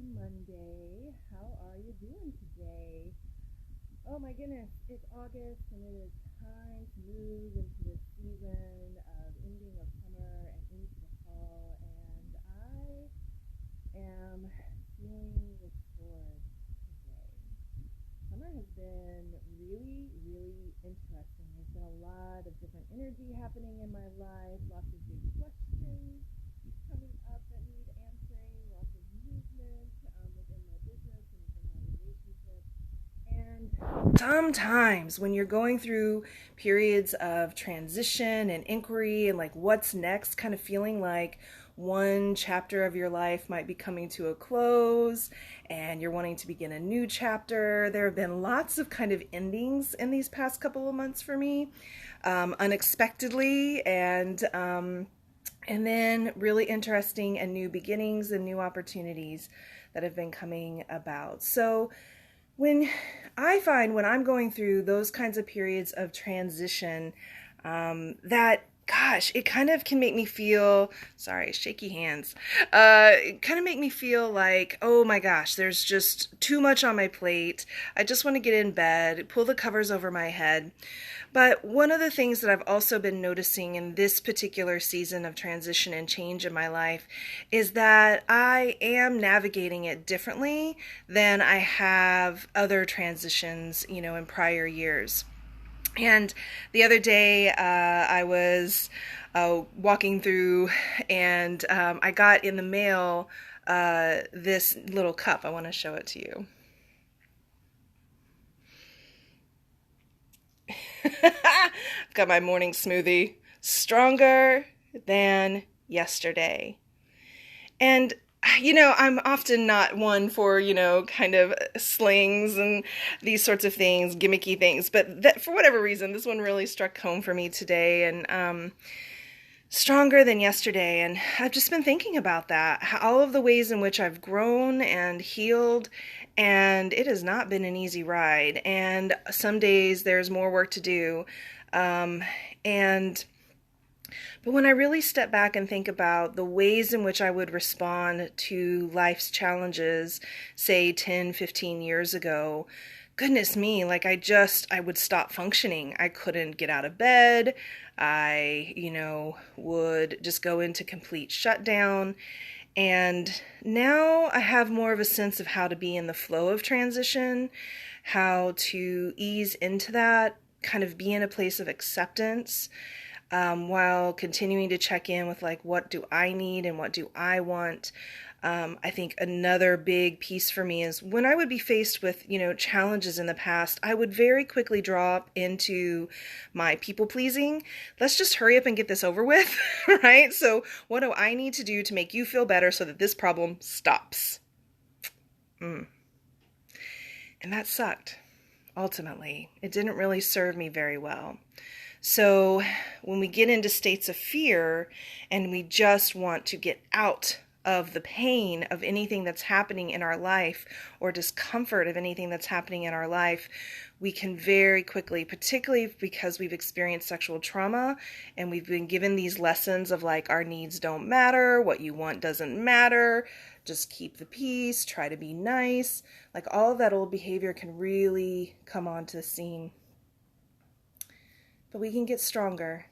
Monday. How are you doing today? Oh my goodness, it's August and it is time to move into the season of ending of summer and into the fall, and I am feeling restored today. Summer has been really, really interesting. There's been a lot of different energy happening in my life, lots of big questions coming up that need answering, lots of movement within my business and within my relationships. And sometimes when you're going through periods of transition and inquiry and like what's next, kind of feeling like one chapter of your life might be coming to a close and you're wanting to begin a new chapter. There have been lots of kind of endings in these past couple of months for me, unexpectedly, and then really interesting and new beginnings and new opportunities that have been coming about. So when when I'm going through those kinds of periods of transition, that gosh, it kind of can make me feel, sorry, shaky hands, it kind of make me feel like, oh my gosh, there's just too much on my plate. I just want to get in bed, pull the covers over my head. But one of the things that I've also been noticing in this particular season of transition and change in my life is that I am navigating it differently than I have other transitions, in prior years. And the other day, I was walking through, and I got in the mail this little cup. I want to show it to you. I've got my morning smoothie, stronger than yesterday. And I'm often not one for, kind of slings and these sorts of things, gimmicky things. But for whatever reason, this one really struck home for me today, and stronger than yesterday. And I've just been thinking about that, all of the ways in which I've grown and healed. And it has not been an easy ride. And some days there's more work to do. Um, and but when I really step back and think about the ways in which I would respond to life's challenges, say 10, 15 years ago, goodness me, like I would stop functioning. I couldn't get out of bed. I, would just go into complete shutdown. And now I have more of a sense of how to be in the flow of transition, how to ease into that, kind of be in a place of acceptance, while continuing to check in with like, what do I need and what do I want? I think another big piece for me is when I would be faced with, challenges in the past, I would very quickly drop into my people pleasing. Let's just hurry up and get this over with, right? So what do I need to do to make you feel better so that this problem stops? And that sucked. Ultimately, it didn't really serve me very well. So when we get into states of fear and we just want to get out of the pain of anything that's happening in our life or discomfort of anything that's happening in our life, we can very quickly, particularly because we've experienced sexual trauma and we've been given these lessons of like, our needs don't matter, what you want doesn't matter, just keep the peace, try to be nice. Like all of that old behavior can really come onto the scene. But we can get stronger.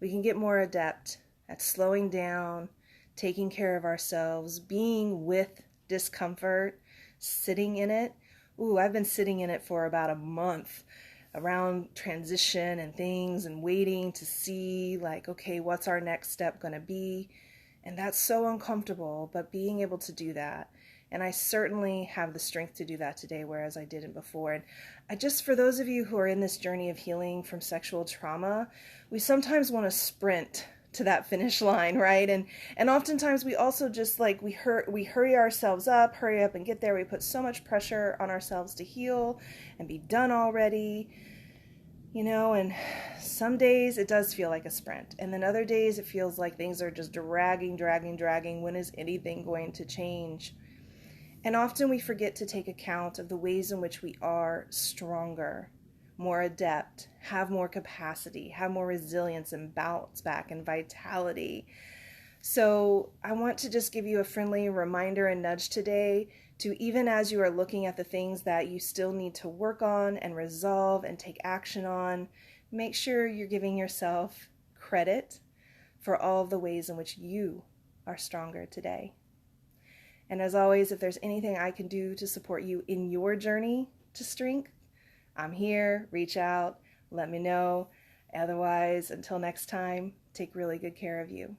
We can get more adept at slowing down, taking care of ourselves, being with discomfort, sitting in it. Ooh, I've been sitting in it for about a month around transition and things and waiting to see like, okay, what's our next step going to be? And that's so uncomfortable, but being able to do that. And I certainly have the strength to do that today, whereas I didn't before. And for those of you who are in this journey of healing from sexual trauma, we sometimes want to sprint to that finish line, right? And oftentimes we also just like, we hurry ourselves up, hurry up and get there. We put so much pressure on ourselves to heal and be done already, and some days it does feel like a sprint. And then other days it feels like things are just dragging. When is anything going to change? And often we forget to take account of the ways in which we are stronger, more adept, have more capacity, have more resilience and bounce back and vitality. So I want to just give you a friendly reminder and nudge today to, even as you are looking at the things that you still need to work on and resolve and take action on, make sure you're giving yourself credit for all of the ways in which you are stronger today. And as always, if there's anything I can do to support you in your journey to strength, I'm here. Reach out, let me know. Otherwise, until next time, take really good care of you.